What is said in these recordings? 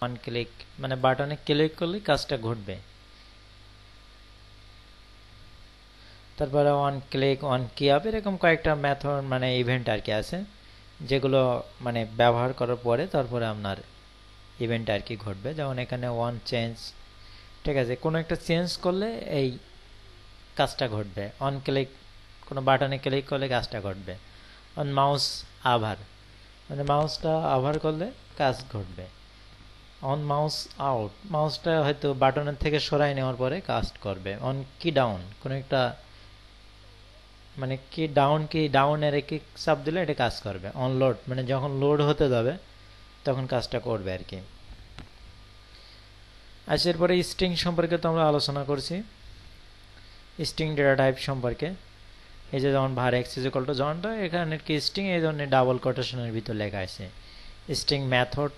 One click মানে বাটনে click করলে কাজটা ঘটবে। তারপরে ওয়ান ক্লিক ওয়ান কি আপ এরকম কয়েকটা মেথড মানে ইভেন্ট আর কি আছে, যেগুলো মানে ব্যবহার করার পরে তারপরে আপনার ইভেন্ট আর কি ঘটবে। যেমন এখানে ওয়ান চেঞ্জ, ঠিক আছে, কোনো একটা চেঞ্জ করলে এই কাজটা ঘটবে। অন ক্লিক, কোনো বাটনে ক্লিক করলে কাজটা ঘটবে। অন মাউস আভার, মানে মাউসটা আভার করলে কাজ ঘটবে। অন মাউস আউট, মাউসটা হয়তো বাটনের থেকে সরাই নেওয়ার পরে কাজ করবে। অন কি ডাউন, কোনো একটা মানে কি ডাউনের কি চাপ দিলে এটা কাজ করবে। অন লোড, মানে যখন লোড হতে যাবে তখন কাজটা করবে আর কি। আচ্ছা, এরপরে স্ট্রিং সম্পর্কে তো আমরা আলোচনা করছি, স্ট্রিং ডেটা টাইপ সম্পর্কে। এই যে যেমন var x is equal to জনটা, এখানে কি স্ট্রিং এই ধরনের ডাবল কোটেশনের ভিতর লেখা আছে। স্ট্রিং মেথড,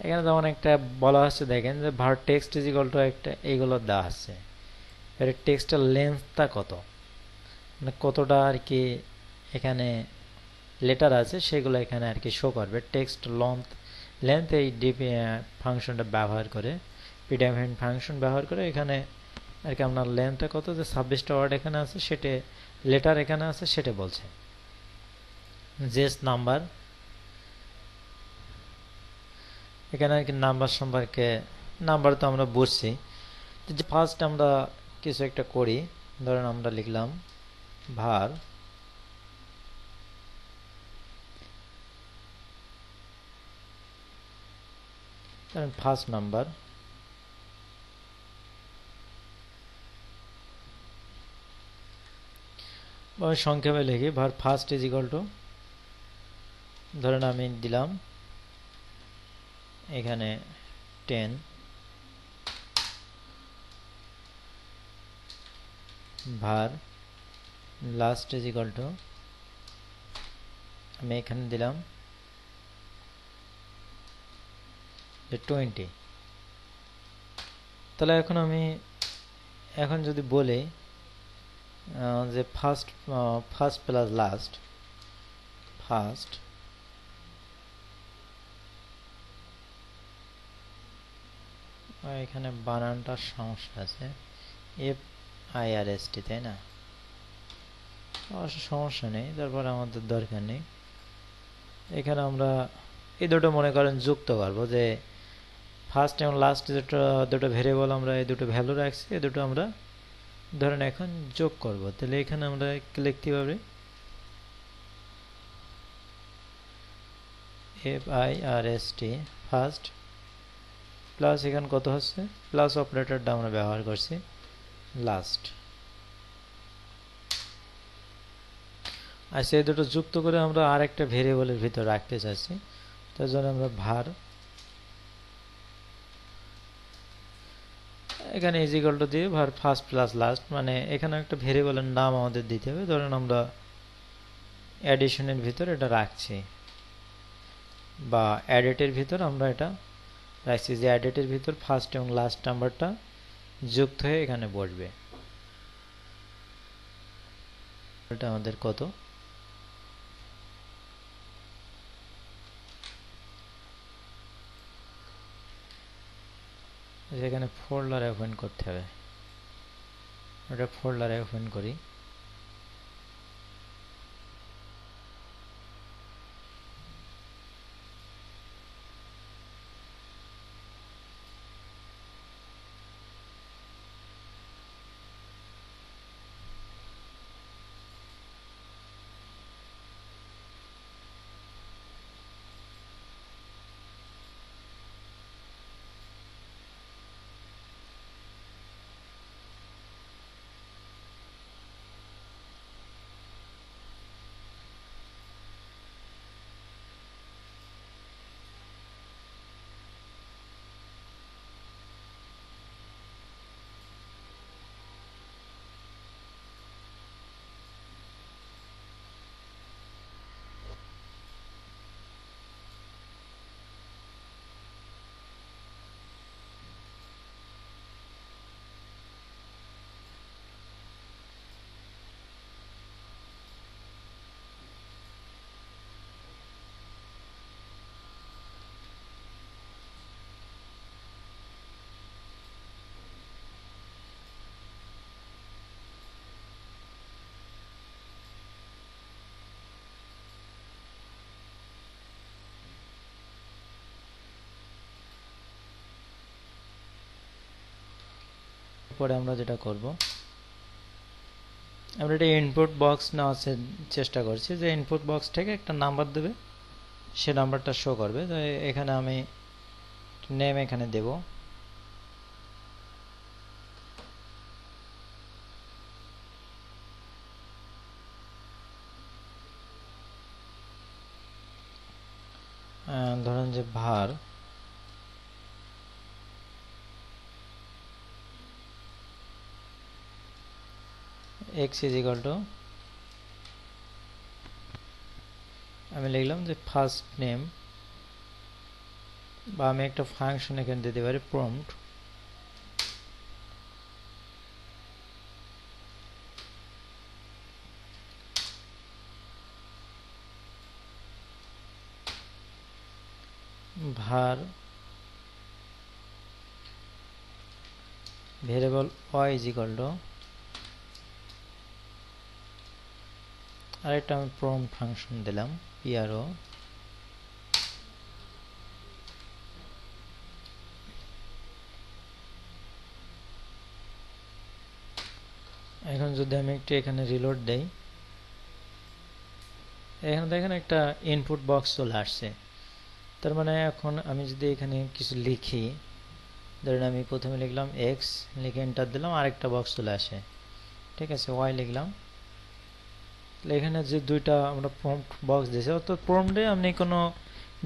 এখানে যেমন একটা বলা আছে দেখেন যে var text is equal to একটা এইগুলো দেওয়া আছে। এর টেক্সটের লেন্থটা কত, মানে কতটা আর কি এখানে লেটার আছে সেগুলো এখানে আর কি শো করবে। টেক্সট লেন্থ এই ডিপি ফাংশনটা ব্যবহার করে, পিডিএফ ফাংশন ব্যবহার করে এখানে আর কি আপনার লেন্থটা কত, যে 26টা ওয়ার্ড এখানে আছে সেটা, লেটার এখানে আছে সেটা বলছে। জেস নাম্বার, এখানে আর কি নাম্বার সম্পর্কে, নাম্বার তো আমরা বুঝছি। যে ফার্স্ট আমরা কিছু একটা করি, ধরেন আমরা লিখলাম var, ধরেন ফার্স্ট নাম্বার, সংক্ষেপে লিখি var first is equal two, ধরেন আমি দিলাম এখানে 10, var last is equal two, আমি এখানে দিলাম 20। তাহলে এখন যদি বলি যে ফার্স্ট প্লাস লাস্ট, ফার্স্ট এখানে বানানটার সমস্যা আছে, FIRST তাই না? অবশ্য সমস্যা নেই, তারপরে আমাদের দরকার নেই। এখানে আমরা এই দুটো মনে করেন যুক্ত করবো, যে ফার্স্ট এবং লাস্ট দুটো ভেরিয়েবল আমরা এই দুটো ভ্যালু রাখছি, এই দুটো আমরা ধরেন এখন যোগ করব। তাহলে এখানে আমরা কি লিখতে পারি, FIRST ফার্স্ট প্লাস এখানে কত হচ্ছে, প্লাস অপারেটরটা আমরা ব্যবহার করছি লাস্ট। আর সেই দুটো যুক্ত করে আমরা আরেকটা ভেরিয়েবলের ভিতর রাখতে চাচ্ছি, তার জন্য আমরা var এখানে ইজ ইকুয়াল টু দিয়ে var ফার্স্ট প্লাস লাস্ট, মানে এখানে একটা ভেরিয়েবলের নাম আমাদের দিতে হবে। ধরেন আমরা অ্যাডিশনের ভিতর এটা রাখছি, বা অ্যাডেটের ভিতর আমরা এটা রাখছি, যে অ্যাডেটের ভিতর ফার্স্ট এবং লাস্ট নাম্বারটা যুক্ত হয়ে এখানে বসবে। এটা আমাদের কত, এখানে ফোল্ডার ওপেন করতে হবে, ওটা ফোল্ডারে ওপেন করি। পরে আমরা যেটা করব, আমরা এটা ইনপুট বক্স নেওয়ার চেষ্টা করছি, যে ইনপুট বক্স থেকে একটা নাম্বার দেবে, সে নাম্বারটা শো করবে। তো এখানে আমি নেম এখানে দেব, ধরেন যে var x is equal to, আমি লিখলাম যে ফার্স্ট নেম, বা আমি একটা ফাংশন এখানে দিতে পারি prompt, var variable y is equal to, আরেকটা আমি prompt ফাংশন দিলাম pro, এখন যদি আমি একটু এখানে রিলোড দেই, এখানে দেখেন একটা ইনপুট বক্স চলে আসছে। তার মানে এখন আমি যদি এখানে কিছু লিখি, ধরেন আমি প্রথমে লিখলাম x, লিখে এন্টার দিলাম, আরেকটা বক্স চলে আসে, ঠিক আছে, y লিখলাম। এখানে যে দুইটা আমরা প্রম্পট বক্স দিয়েছি, অর্থাৎ প্রম্পটে আপনি কোনো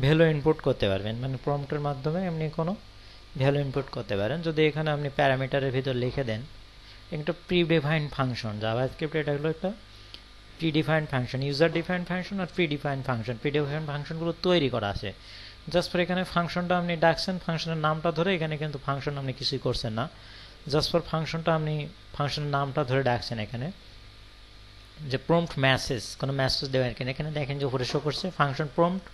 ভ্যালু ইনপুট করতে পারবেন, মানে প্রম্পটের মাধ্যমে আপনি কোনো ভ্যালু ইনপুট করতে পারেন। যদি এখানে আপনি প্যারামিটারের ভিতর লিখে দেন একটা প্রি-ডিফাইন্ড ফাংশন, জাভাস্ক্রিপ্ট এটা হলো একটা predefined function, user defined function আর প্রি-ডিফাইন্ড ফাংশন। প্রি-ডিফাইন্ড ফাংশনগুলো তৈরি করা আছে, জাস্ট ফর এখানে ফাংশনটা আপনি ডাকছেন, ফাংশনের নামটা ধরে, এখানে কিন্তু ফাংশন আপনি কিছুই করছেন না, জাস্ট ফর ফাংশনটা আপনি ফাংশনের নামটা ধরে ডাকছেন। এখানে যে প্রম্পট মেসেজ, কোনো মেসেজ দেবেন কিনা, এখানে দেখেন যে উপরে শো করছে function prompt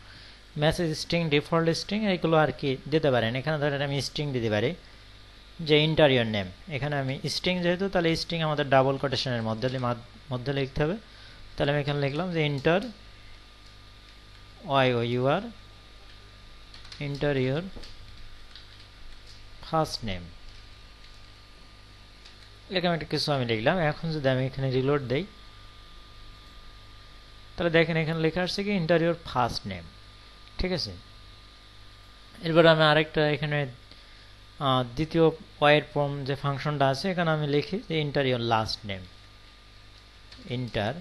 message string, default string, এইগুলো আর কি দিতে পারেন। এখানে ধরেন আমি স্ট্রিং দিতে পারি যে ইন্টারিয়র নেম, এখানে আমি স্ট্রিং যেহেতু, তাহলে স্ট্রিং আমাদের ডাবল কোটেশনের মধ্যে লিখতে হবে। তাহলে আমি এখানে লিখলাম যে inter your interior first name, এরকম একটা কিছু আমি লিখলাম। এখন যদি আমি এখানে রিলোড দেই, তাহলে দেখেন এখানে লেখা আসছে কি ইন্টারিয়র ফার্স্ট নেম, ঠিক আছে। এরপর আমি আরেকটা এখানে দ্বিতীয় ওয়ের ফর্ম যে ফাংশনটা আছে, এখানে আমি লিখি যে ইন্টারিয়র লাস্ট নেম, ইন্টার,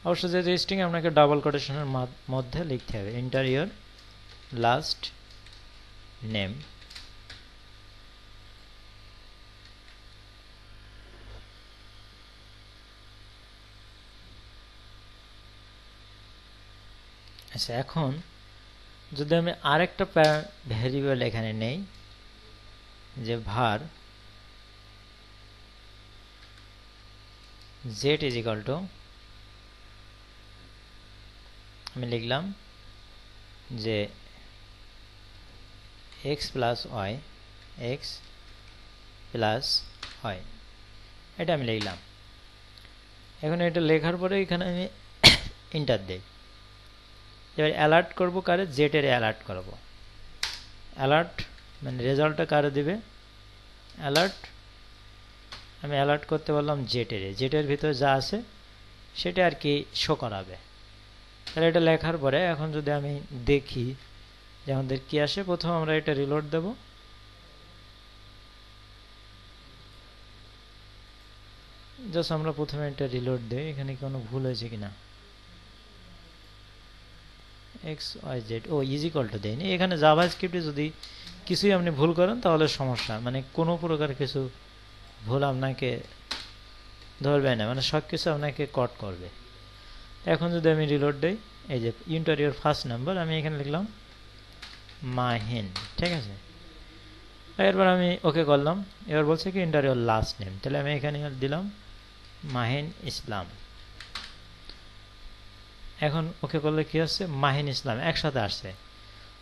অবশ্য যে স্ট্রিং আপনাকে ডাবল কোটেশনের মধ্যে লিখতে হবে, ইন্টারিয়র লাস্ট নেম। আচ্ছা, এখন যদি আমি আরেকটা ভ্যারিয়েবল এখানে নেই, যে var z is equal to, আমি লিখলাম যে x plus y, x plus y, এটা আমি লিখলাম। এখন এটা লেখার পরে এখানে আমি এন্টার দেই। এবার অ্যালার্ট করব কারে, জেড এর অ্যালার্ট করব। অ্যালার্ট মানে রেজাল্টটা কারে দিবে, অ্যালার্ট আমি অ্যালার্ট করতে বললাম জেটের ভিতরে যা আছে সেটা আর কি শো করাবে। তাহলে এটা লেখার পরে এখন যদি আমি দেখি যে আমাদের কি আসে, প্রথম আমরা এটা রিলোড দেব, জাস্ট আমরা প্রথমে এটা রিলোড দেই, এখানে কোনো ভুল হয়েছে কিনা, এক্স ওয়াই জেড, ও ইজ ইকুয়াল টু দেয়নি। এখানে জাভাস্ক্রিপ্টে যদি কিছুই আপনি ভুল করেন তাহলে সমস্যা, মানে কোনো প্রকার কিছু ভুল আপনাকে ধরবে না, মানে সব কিছু আপনাকে কট করবে। এখন যদি আমি রিলোড দেই, এই যে ইন্টারিয়র ফার্স্ট নাম্বার, আমি এখানে লিখলাম মাহিন, ঠিক আছে। এরপর আমি ওকে করলাম। এবার বলছে কি ইন্টারিয়র লাস্ট নেম, তাহলে আমি এখানে দিলাম মাহিন ইসলাম। এখন ওকে করলে কি আসছে, মাহিন ইসলাম একসাথে আসছে,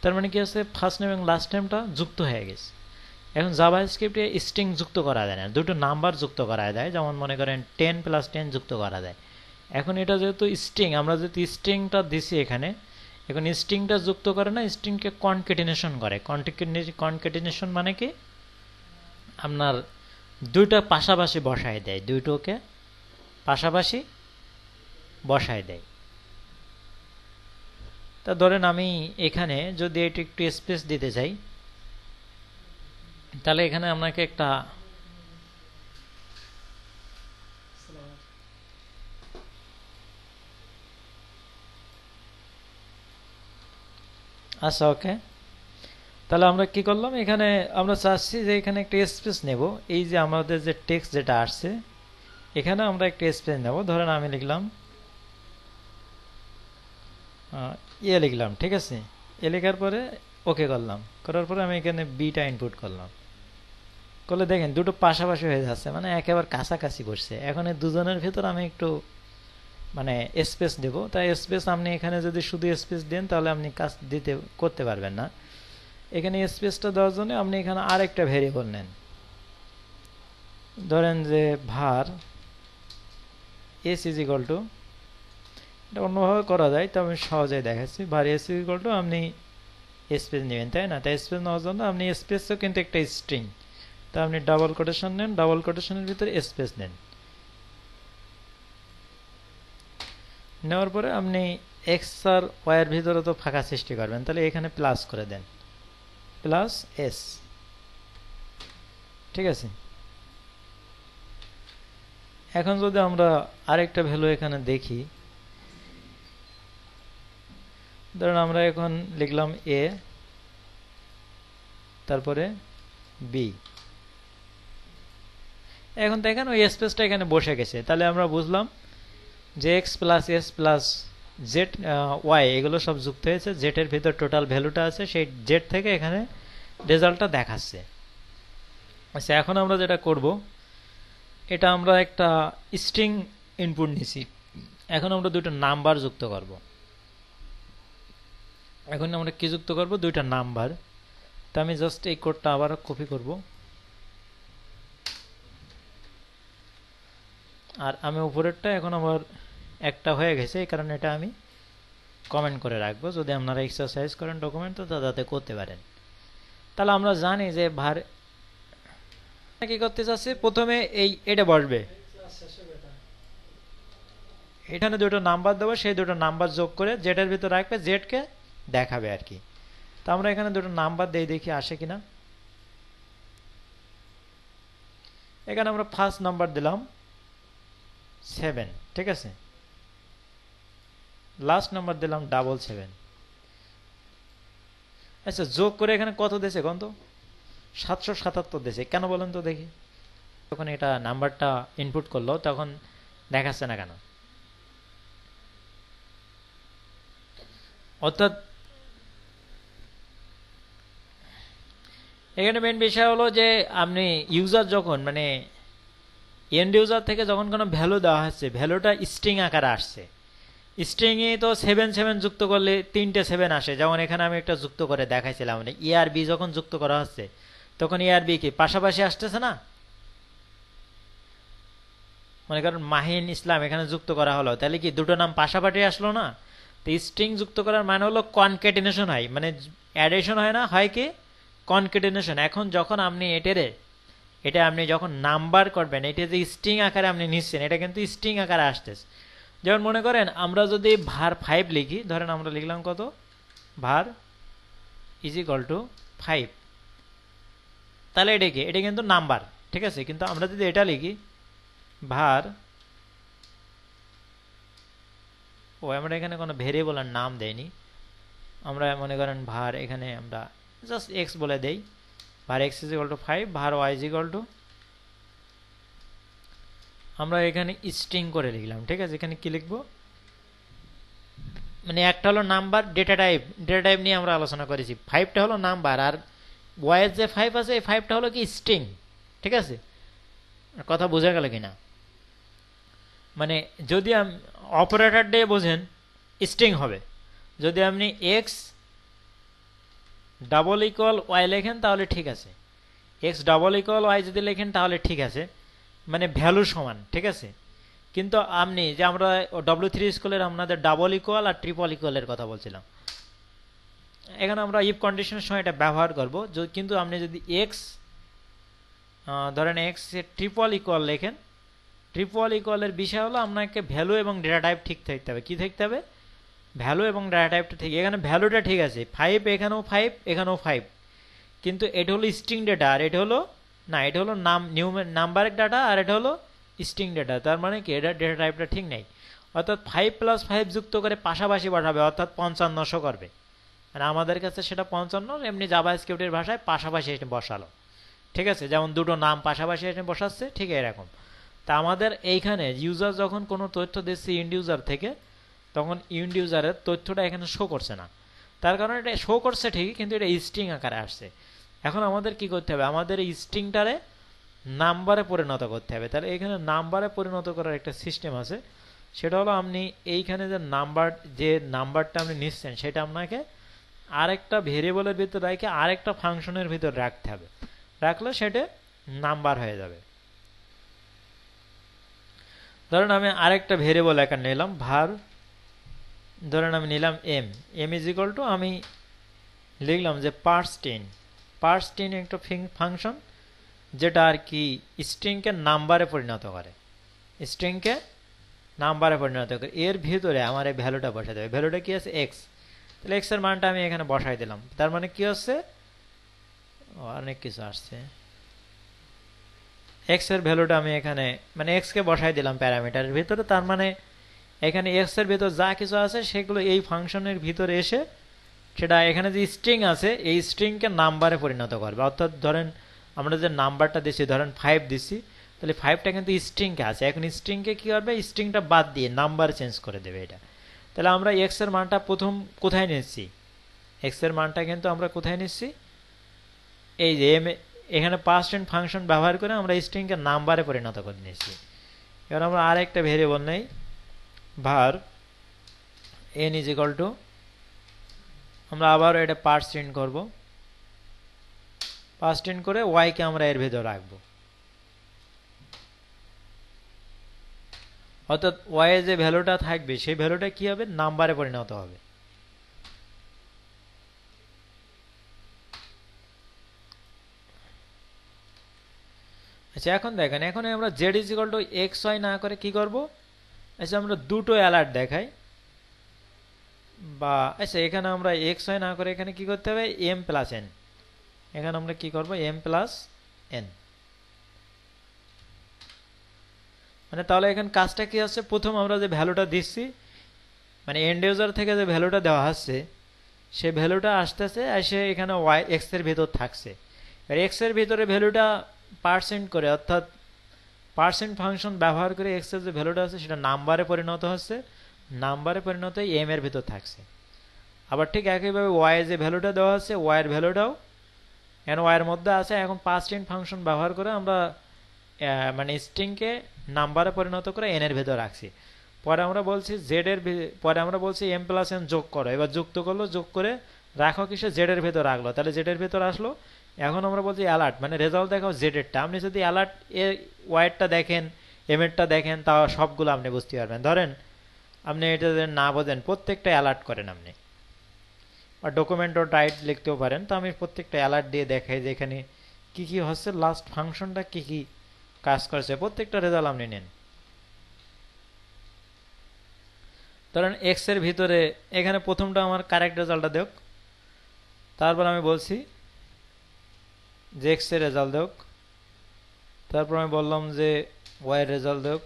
তার মানে কি আছে, ফার্স্ট নেম এবং লাস্ট নেমটা যুক্ত হয়ে গেছে। এখন জাভাস্ক্রিপ্টে স্ট্রিং যুক্ত করা যায় না, দুটো নাম্বার যুক্ত করা যায়, যেমন মনে করেন 10 + 10 যুক্ত করা যায়। এখন এটা যেহেতু স্ট্রিং, আমরা যেহেতু স্ট্রিংটা দিছি এখানে, এখন স্ট্রিংটা যুক্ত করে না, স্ট্রিংকে কনকেটিনেশন করে। কনকেটিনেশন মানে কি, আপনার দুইটা পাশাপাশি বসায় দেয়, দুইটোকে পাশাপাশি বসায় দেয়। তা ধরেন আমি এখানে যদি এটি একটু স্পেস দিতে চাই, তাহলে এখানে আপনাকে একটা আচ্ছা ওকে, তাহলে আমরা কি করলাম, এখানে আমরা চাচ্ছি যে এখানে একটা স্পেস নেব। এই যে আমাদের যে টেক্সট যেটা আসছে এখানে আমরা একটা স্পেস নেব। ধরেন আমি লিখলাম লিখলাম, ঠিক আছে। লেখার পরে ওকে করলাম, করার পরে আমি এখানে বিটা ইনপুট করলাম। করলে দেখেন দুটো পাশাপাশি হয়ে যাচ্ছে, মানে একেবারে কাছাকাছি বসছে। এখন এই দুজনের ভিতর আমি একটু মানে স্পেস দেব। তাই স্পেস আপনি এখানে যদি শুধু স্পেস দেন তাহলে আপনি কাজ করতে পারবেন না। এখানে স্পেসটা দেওয়ার জন্য আপনি এখানে আরেকটা ভেরিয়েবল নেন। ধরেন যে var s is equal two, এটা অন্যভাবে করা যায়, তো আমি সহজেই দেখাচ্ছি। var s is equal two আপনি স্পেস নেবেন, তাই না? তাই স্পেস নেওয়ার জন্য আপনি স্পেসও কিন্তু একটা স্ট্রিং, তা আপনি ডাবল কোটেশন নেন, ডাবল কোটেশনের ভিতরে স্পেস নেন। নেওয়ার পরে আপনি এক্স আর ওয়াই এর ভিতরে তো ফাঁকা সৃষ্টি করবেন, তাহলে এখানে প্লাস করে দেন, প্লাস এস, ঠিক আছে। এখন যদি আমরা আরেকটা ভ্যালু এখানে দেখি, ধরুন আমরা এখন লিখলাম এ, তারপরে বি। এখন দেখেন ওই স্পেসটা এখানে বসে গেছে। তাহলে আমরা বুঝলাম যে X plus S plus Z Y এগুলো সব যুক্ত হয়েছে, জেড এর ভিতর টোটাল ভ্যালুটা আছে, সেই জেড থেকে এখানে রেজাল্টটা দেখাচ্ছে। আচ্ছা, এখন আমরা যেটা করব, এটা আমরা একটা স্ট্রিং ইনপুট নিছি, এখন আমরা দুটো নাম্বার যুক্ত করব। এখন আমরা কি যুক্ত করব? দুইটা নাম্বার। তো আমি জাস্ট এই কোডটা আবার কপি করব, আর আমি উপরেরটা এখন আমার একটা হয়ে গেছে, এই কারণে এটা আমি কমেন্ট করে রাখবো, যদি আপনারা এক্সারসাইজ করেন ডকুমেন্ট তো যাতে করতে পারেন। তাহলে আমরা জানি যে ভার কি করতে চাচ্ছি, প্রথমে এটা বসবে, এখানে দুটো নাম্বার দেবো, সেই দুটো নাম্বার যোগ করে জেডের ভিতর রাখবে, জেডকে দেখাবে আর কি। তো আমরা এখানে দুটো নাম্বার দিয়ে দেখি আসে কিনা। এখানে আমরা ফার্স্ট নাম্বার দিলাম 7, ঠিক আছে। লাস্ট নাম্বার দিলাম 777। আচ্ছা, যোগ করে এখানে কত দিয়েছে কোন তো? 777 দিয়েছে। কেন বলেন তো দেখি? যখন এটা নাম্বারটা ইনপুট করলো তখন দেখাচ্ছে না কেন? অর্থাৎ এখানে মেন বিষয় হলো যে আপনি ইউজার যখন মানে এন্ড ইউজার থেকে যখন কোনো ভ্যালু দেওয়া হচ্ছে, ভ্যালুটা স্ট্রিং আকারে আসছে। স্ট্রিংয়ে তো 7 যুক্ত করলে 3টে 7 আসে, যেমন এখানে আমি একটা যুক্ত করে দেখাইছিলাম। মানে এ আর বি যখন যুক্ত করা হচ্ছে তখন এ আর বি কি পাশাপাশি আসতেছে না? মনে করেন মাহিন ইসলাম এখানে যুক্ত করা হলো, তাহলে কি দুটো নাম পাশাপাশি আসলো না? তো স্ট্রিং যুক্ত করার মানে হলো কনকেটিনেশন হয়, মানে অ্যাডিশন হয় না, হয় কি কনকেটিনেশন। এখন যখন আপনি এটা আপনি যখন নাম্বার করবেন, এটা যে স্ট্রিং আকারে আপনি নিচ্ছেন, এটা কিন্তু স্ট্রিং আকারে আসতেছে। যেমন মনে করেন আমরা যদি var 5 লিখি, ধরেন আমরা লিখলাম কত, var ইজ ইকুয়াল টু 5, তাহলে এটা কি? এটা কিন্তু নাম্বার, ঠিক আছে। কিন্তু আমরা যদি এটা লিখি var, আমরা এখানে কোনো ভেরিয়েবলের নাম দেইনি, আমরা মনে করেন var এখানে আমরা জাস্ট x বলে দেই, var x is equal two 5, var y is equal two, আমরা এখানে স্ট্রিং করে লিখলাম, ঠিক আছে। এখানে কি লিখবো? মানে একটা হলো নাম্বার, ডেটা টাইপ নিয়ে আমরা আলোচনা করেছি। 5টা হলো নাম্বার, আর y এর যে 5 আছে এই 5টা হলো কি স্ট্রিং, ঠিক আছে। কথা বোঝা গেল কিনা? মানে যদি অপারেটর দিয়ে বোঝেন স্ট্রিং হবে। যদি আপনি এক্স ডাবল ইকুয়াল ওয়াই লেখেন তাহলে ঠিক আছে, এক্স ডাবল ইকুয়াল ওয়াই যদি লেখেন তাহলে ঠিক আছে, মানে ভ্যালু সমান, ঠিক আছে। কিন্তু আপনি যে আমরা W3 স্কুলের আপনাদের ডাবল ইকুয়াল আর ট্রিপল ইকুয়ালের কথা বলছিলাম, এখানে আমরা ইফ কন্ডিশনের সময় এটা ব্যবহার করব। কিন্তু আপনি যদি এক্স ধরেন এক্স ট্রিপল ইকুয়াল লেখেন, ট্রিপল ইকুয়ালের বিষয় হলো আপনাকে ভ্যালু এবং ডেটা টাইপ ঠিক থাকতে হবে। কি থাকতে হবে? ভ্যালু এবং ডেটা টাইপটা ঠিক। এখানে ভ্যালুটা ঠিক আছে, 5 এখানেও 5 এখানেও 5, কিন্তু এটা হলো স্ট্রিং ডেটা আর এটা হলো না, এটা হলো নাম্বারের ডাটা আর এটা হলো স্ট্রিং ডেটা। তার মানে কি এটা ডেটা টাইপটা ঠিক নেই। অর্থাৎ 5 + 5 যুক্ত করে পাশাপাশি বসাবে, অর্থাৎ 5500 করবে। আর আমাদের কাছে সেটা 55, এমনি জাভাস্ক্রিপ্টের ভাষায় পাশাপাশি এসে বসালো। ঠিক আছে, যেমন দুটো নাম পাশাপাশি এসে বসাচ্ছে, ঠিক এরকম। তা আমাদের এইখানে ইউজার যখন কোনো তথ্য দিচ্ছে ইন্ড ইউজার থেকে, তখন ইন্ড ইউজারের তথ্যটা এখানে শো করছে না। তার কারণে এটা শো করছে ঠিকই, কিন্তু এটা স্ট্রিং আকারে আসছে। এখন আমাদের কি করতে হবে? আমাদের এই স্ট্রিংটারে নাম্বারে পরিণত করতে হবে। তাহলে এখানে নাম্বারে পরিণত করার একটা সিস্টেম আছে। সেটা হলো আপনি এইখানে যে নাম্বারটা আপনি নিচ্ছেন সেটা আপনাকে আরেকটা ভেরিয়েবলের ভিতর রেখে আরেকটা ফাংশনের ভিতর রাখতে হবে। রাখলে সেটা নাম্বার হয়ে যাবে। ধরেন আমি আরেকটা ভেরিয়েবল এখানে নিলাম var, ধরেন আমি নিলাম m ইজ ইকুয়াল টু, আমি লিখলাম যে পার্স10 একটা ফাংশন যেটা আর কি স্ট্রিংকে নাম্বারে পরিণত করে, স্ট্রিংকে নাম্বারে পরিণত করে। এর ভিতরে আমার এই ভ্যালুটা বসাতে হবে। ভ্যালুটা কি আছে? এক্স। তাহলে এক্স এর মানটা আমি এখানে বসাই দিলাম। তার মানে কি হচ্ছে? অনেক কিছু আসছে। এক্স এর ভ্যালুটা আমি এখানে মানে এক্স কে বসাই দিলাম প্যারামিটারের ভিতরে। তার মানে এখানে এক্স এর ভিতর যা কিছু আছে সেগুলো এই ফাংশনের ভিতরে এসে সেটা এখানে যে স্ট্রিং আছে এই স্ট্রিংকে নাম্বারে পরিণত করবে। অর্থাৎ ধরেন আমরা যে নাম্বারটা দিচ্ছি, ধরেন 5 দিচ্ছি, তাহলে 5টা কিন্তু স্ট্রিংকে আছে। এখন স্ট্রিংকে কি করবে? স্ট্রিংটা বাদ দিয়ে নাম্বার চেঞ্জ করে দেবে এটা। তাহলে আমরা এক্স এর মানটা প্রথম কোথায় নিচ্ছি? এক্স এর মানটা কিন্তু আমরা কোথায় নিচ্ছি? এই যে এখানে পাস্ট ফাংশন ব্যবহার করে আমরা স্ট্রিংকে নাম্বারে পরিণত করে নিয়েছি। এবার আমরা আরেকটা ভেরিয়েবল নেই, var n is equal two, আমরা আবার এটা পার্সেন্ট করব। পার্সেন্ট করে y কে আমরা এর ভেতর রাখবো। অর্থাৎ y এর যে ভ্যালুটা থাকবে সেই ভ্যালুটা কি হবে? নাম্বারে পরিণত হবে। আচ্ছা এখন দেখেন, এখন আমরা z is equal two xy না করে কি করব? আচ্ছা আমরা দুটো অ্যালার্ট দেখাই, বা আচ্ছা এখানে আমরা xy না করে এখানে কি করতে হবে? m + n। এখানে আমরা কি করব? m + n। মানে তাহলে এখানে কাজটা কি হচ্ছে? প্রথম আমরা যে ভ্যালুটা দিচ্ছি, মানে এন্ড ইউজার থেকে যে ভ্যালুটা দেওয়া হচ্ছে সেই ভ্যালুটা আসতেছে, এসে এখানে x এর ভিতর থাকছে। আর x এর ভিতরে ভ্যালুটা পার্সেন্ট করে, অর্থাৎ পার্সেন্ট ফাংশন ব্যবহার করে x এর যে ভ্যালুটা আছে সেটা নাম্বারে পরিণত হচ্ছে। নাম্বারে পরিণত হয়ে m এর ভিতর থাকছে। আবার ঠিক একইভাবে y এর যে ভ্যালুটা দেওয়া আছে y এর ভ্যালুটাও n y এর মধ্যে আছে। এখন পার্সেন্ট ফাংশন ব্যবহার করে আমরা মানে স্ট্রিংকে নাম্বারে পরিণত করে n এর ভেতর রাখছি। পরে আমরা বলছি পরে আমরা বলছি m + n যোগ করো। এবার যুক্ত করলো, যোগ করে রাখো কিসে? z এর ভেতর রাখলো। তাহলে z এর ভেতর আসলো। এখন আমরা বলছি অ্যালার্ট, মানে রেজাল্ট দেখাও z এরটা। আপনি যদি অ্যালার্ট এর y এরটা দেখেন, m এরটা দেখেন, তা সবগুলো আপনি বুঝতে পারবেন। ধরেন আপনি এটা না বোঝেন, প্রত্যেকটা অ্যালার্ট করেন আপনি, বা ডকুমেন্ট ও টাইট লিখতেও পারেন। তো আমি প্রত্যেকটা অ্যালার্ট দিয়ে দেখাই যে এখানে কি কি হচ্ছে, লাস্ট ফাংশনটা কি কি কাজ করছে, প্রত্যেকটা রেজাল্ট আপনি নেন। ধরেন এক্স এর ভিতরে এখানে প্রথমটা আমার কারেক্ট রেজাল্টটা দেখ, তারপর আমি বলছি যে এক্স এর রেজাল্ট দেখ, তারপর আমি বললাম যে ওয়াই এর রেজাল্ট দেখ,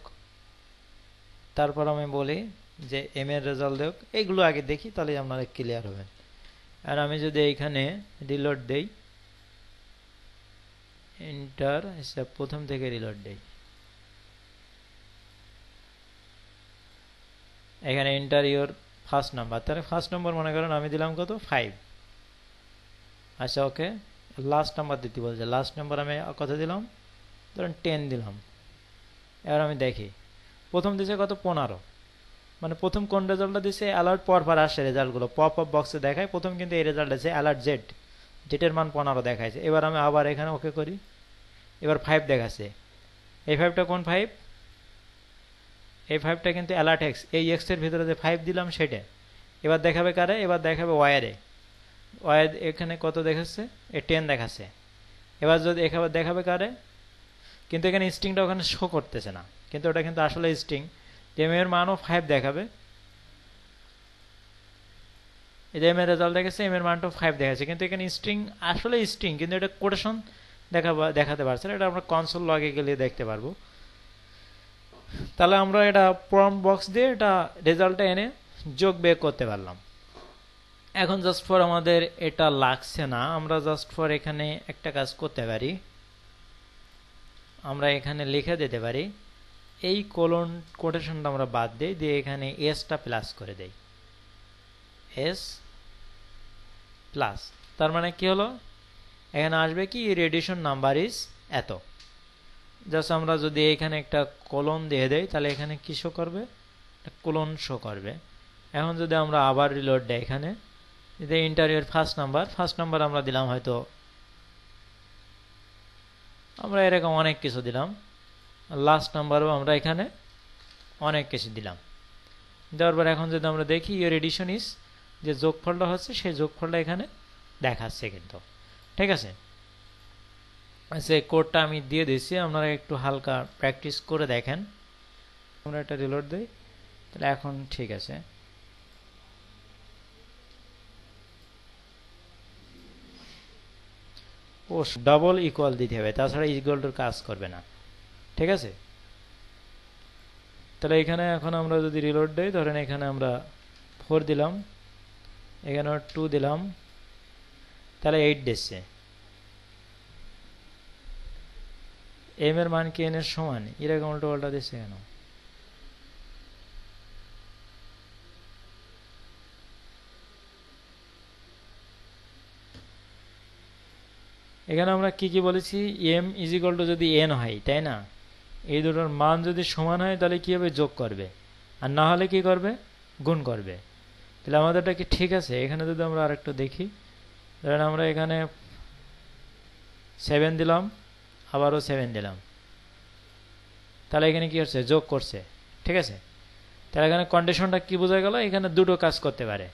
তারপর আমি বলি যে এম এর রেজাল্ট দেখ। এইগুলো আগে দেখি, তাহলে আপনারা ক্লিয়ার হবেন। আর আমি যদি এইখানে রিলোড দেই, এন্টার, প্রথম থেকে রিলোড দেই, এখানে এন্টার ইওর ফার্স্ট নাম্বার। তাহলে ফার্স্ট নাম্বার মনে করেন আমি দিলাম কত? 5। আচ্ছা ওকে, লাস্ট নাম্বার দিতে বলছে। লাস্ট নাম্বার আমি কত দিলাম? ধরেন 10 দিলাম। এবার আমি দেখি প্রথম দিছে কত? 15। মানে প্রথম কোন রেজাল্টটা দিছে? অ্যালার্ট পরপর আসে রেজাল্টগুলো পপ আপ বক্সে দেখায়। প্রথম কিন্তু এই রেজাল্ট আছে অ্যালার্ট জেড, জেটের মান 15 দেখাইছে। এবার আমি আবার এখানে ওকে করি, এবার 5 দেখাচ্ছে। এই 5টা কোন 5? এই 5টা কিন্তু অ্যালার্ট এক্স, এই এক্স এর ভিতরে যে 5 দিলাম সেটা। এবার দেখাবে কারে? এবার দেখাবে ওয়ারে। ওয়াই এখানে কত দেখাচ্ছে? 10 দেখাচ্ছে। এবার যদি দেখাবে কারে? কিন্তু এখানে স্ট্রিংটা ওখানে শো করতেছে না, কিন্তু ওটা কিন্তু আসলে স্ট্রিং। যে এম এর মানও 5 দেখাবে, এই যে এম এর রেজাল্ট দেখেছে, এম এর মানটাও 5 দেখাচ্ছে, কিন্তু এখানে স্ট্রিং আসলে স্ট্রিং, কিন্তু এটা কোটেশন দেখাতে পারছে না। এটা আমরা কনসোল লগে গেলে দেখতে পারবো। তাহলে আমরা এটা প্রম্পট বক্স দিয়ে এটা রেজাল্টটা এনে যোগ বিয়োগ করতে পারলাম। এখন জাস্ট ফর আমাদের এটা লাগছে না, আমরা জাস্ট ফর এখানে একটা কাজ করতে পারি, আমরা এখানে লিখে দিতে পারি এই কোলন কোটেশনটা আমরা বাদ দিই, দিয়ে এখানে এসটা প্লাস করে দেই, এস প্লাস। তার মানে কি হলো, এখানে আসবে কি রেডিয়েশন নাম্বার ইজ এত। জাস্ট আমরা যদি এখানে একটা কোলন দিয়ে দেই তাহলে এখানে কি শো করবে, কোলন শো করবে। এখন যদি আমরা আবার রিলোড দেই, এখানে যদি ইন্টারভিউর ফার্স্ট নাম্বার আমরা দিলাম, হয়তো আমরা এরকম অনেক কিছু দিলাম, লাস্ট নাম্বারও আমরা এখানে অনেক কিছু দিলাম। দেওয়ার পর এখন যদি আমরা দেখি ইয়োর এডিশন ইজ, যে যোগফলটা হচ্ছে সেই যোগফলটা এখানে দেখাচ্ছে কিন্তু, ঠিক আছে। আচ্ছা, কোডটা আমি দিয়ে দিচ্ছি, আপনারা একটু হালকা প্র্যাকটিস করে দেখেন। আমরা এটা রিলোড দিই, তাহলে এখন ঠিক আছে। ও ডাবল ইকুয়াল দিতে হবে, তাছাড়া ইকুয়াল টুর কাজ করবে না, ঠিক আছে। তাহলে এখানে এখন আমরা যদি রিলোড দেই, ধরেন এখানে আমরা 4 দিলাম, এখানে 2 দিলাম, তাহলে 8 দিচ্ছে। এম এর মান কি এন এর সমান, এরকম উল্টো পাল্টা দিচ্ছে কেন? এখানে আমরা কি কি বলেছি, এম ইজ ইকুয়াল টু যদি এন হয়, তাই না, এই দুটোর মান যদি সমান হয় তাহলে কি হবে, যোগ করবে, আর না হলে কি করবে, গুণ করবে। তাহলে আমাদেরটা কি ঠিক আছে? এখানে যদি আমরা আরেকটু দেখি, ধরেন আমরা এখানে 7 দিলাম, আবারও 7 দিলাম, তাহলে এখানে কি করছে, যোগ করছে, ঠিক আছে। তাহলে এখানে কন্ডিশনটা কি বোঝা গেল, এখানে দুটো কাজ করতে পারে।